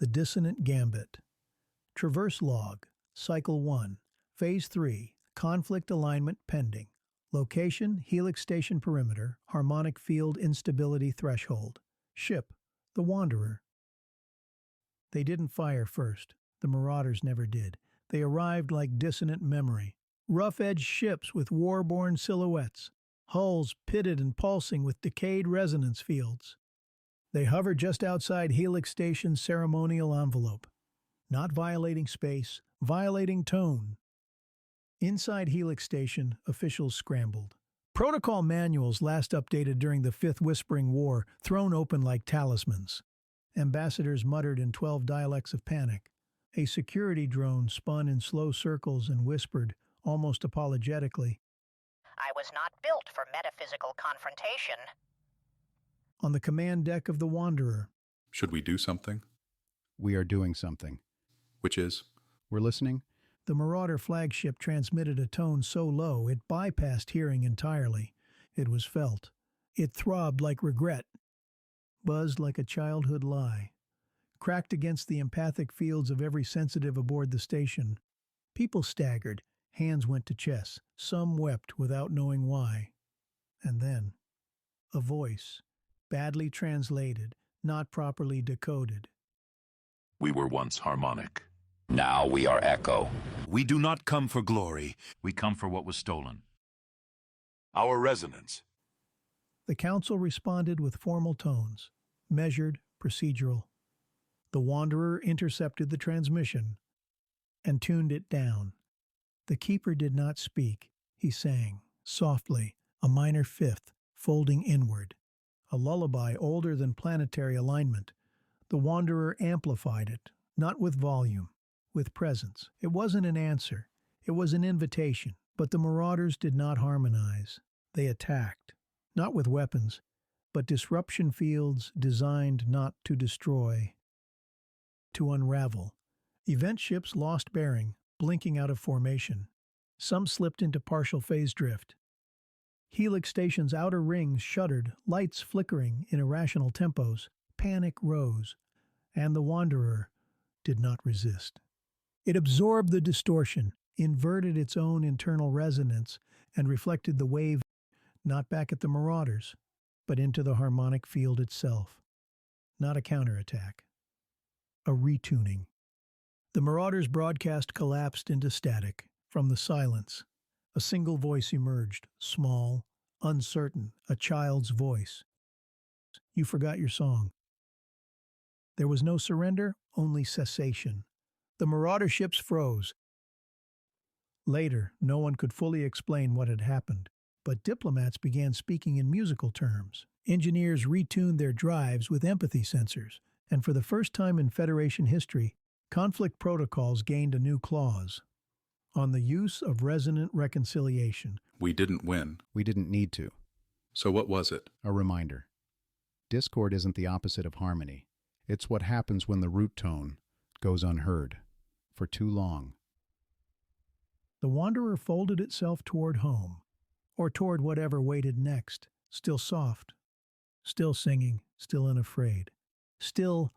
The Dissonant Gambit. Traverse Log, Cycle 1, Phase 3, Conflict Alignment Pending. Location, Helix Station Perimeter, Harmonic Field Instability Threshold. Ship, the Wanderer. They didn't fire first. The Marauders never did. They arrived like dissonant memory. Rough-edged ships with war-born silhouettes. Hulls pitted and pulsing with decayed resonance fields. They hovered just outside Helix Station's ceremonial envelope. Not violating space, violating tone. Inside Helix Station, officials scrambled. Protocol manuals last updated during the Fifth Whispering War, thrown open like talismans. Ambassadors muttered in 12 dialects of panic. A security drone spun in slow circles and whispered, almost apologetically, "I was not built for metaphysical confrontation." On the command deck of the Wanderer. Should we do something? We are doing something. Which is? We're listening. The Marauder flagship transmitted a tone so low it bypassed hearing entirely. It was felt. It throbbed like regret, buzzed like a childhood lie, cracked against the empathic fields of every sensitive aboard the station. People staggered, hands went to chests, some wept without knowing why. And then, a voice, badly translated, not properly decoded. "We were once harmonic. Now we are echo. We do not come for glory. We come for what was stolen. Our resonance." The council responded with formal tones, measured, procedural. The Wanderer intercepted the transmission and tuned it down. The Keeper did not speak. He sang, softly, a minor fifth, folding inward. A lullaby older than planetary alignment. The Wanderer amplified it, not with volume, with presence. It wasn't an answer. It was an invitation. But the Marauders did not harmonize. They attacked, not with weapons, but disruption fields designed not to destroy, to unravel. Event ships lost bearing, blinking out of formation. Some slipped into partial phase drift. Helix Station's outer rings shuddered, lights flickering in irrational tempos. Panic rose, and the Wanderer did not resist. It absorbed the distortion, inverted its own internal resonance, and reflected the wave not back at the Marauders, but into the harmonic field itself. Not a counterattack. A retuning. The Marauders' broadcast collapsed into static. From the silence, a single voice emerged, small, uncertain, a child's voice. You forgot your song. There was no surrender, only cessation. The Marauder ships froze. Later, no one could fully explain what had happened, but diplomats began speaking in musical terms. Engineers retuned their drives with empathy sensors, and for the first time in Federation history, conflict protocols gained a new clause. On the use of resonant reconciliation. We didn't win. We didn't need to. So what was it? A reminder. Discord isn't the opposite of harmony. It's what happens when the root tone goes unheard for too long. The Wanderer folded itself toward home, or toward whatever waited next, still soft, still singing, still unafraid. Still,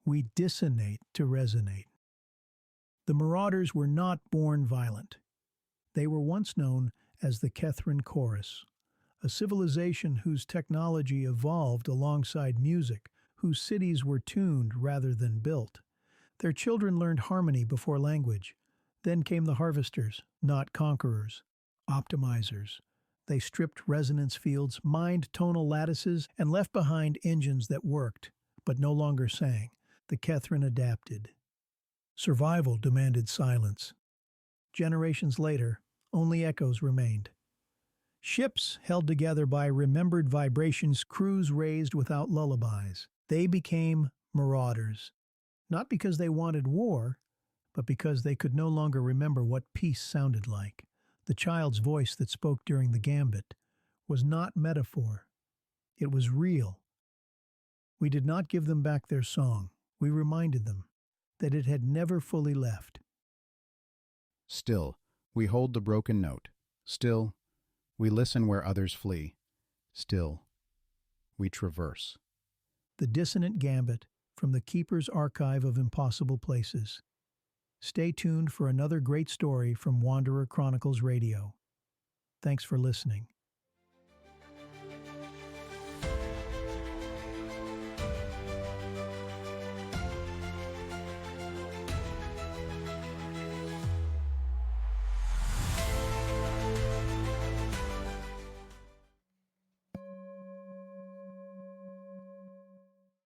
we dissonate to resonate. The Marauders were not born violent. They were once known as the Kethrin Chorus, a civilization whose technology evolved alongside music, whose cities were tuned rather than built. Their children learned harmony before language. Then came the harvesters, not conquerors, optimizers. They stripped resonance fields, mined tonal lattices, and left behind engines that worked, but no longer sang. The Kethrin adapted. Survival demanded silence. Generations later, only echoes remained. Ships held together by remembered vibrations, crews raised without lullabies. They became Marauders, not because they wanted war, but because they could no longer remember what peace sounded like. The child's voice that spoke during the Gambit was not metaphor. It was real. We did not give them back their song. We reminded them that it had never fully left. Still, we hold the broken note. Still, we listen where others flee. Still, we traverse. The Dissonant Gambit, from the Keeper's Archive of Impossible Places. Stay tuned for another great story from Wanderer Chronicles Radio. Thanks for listening.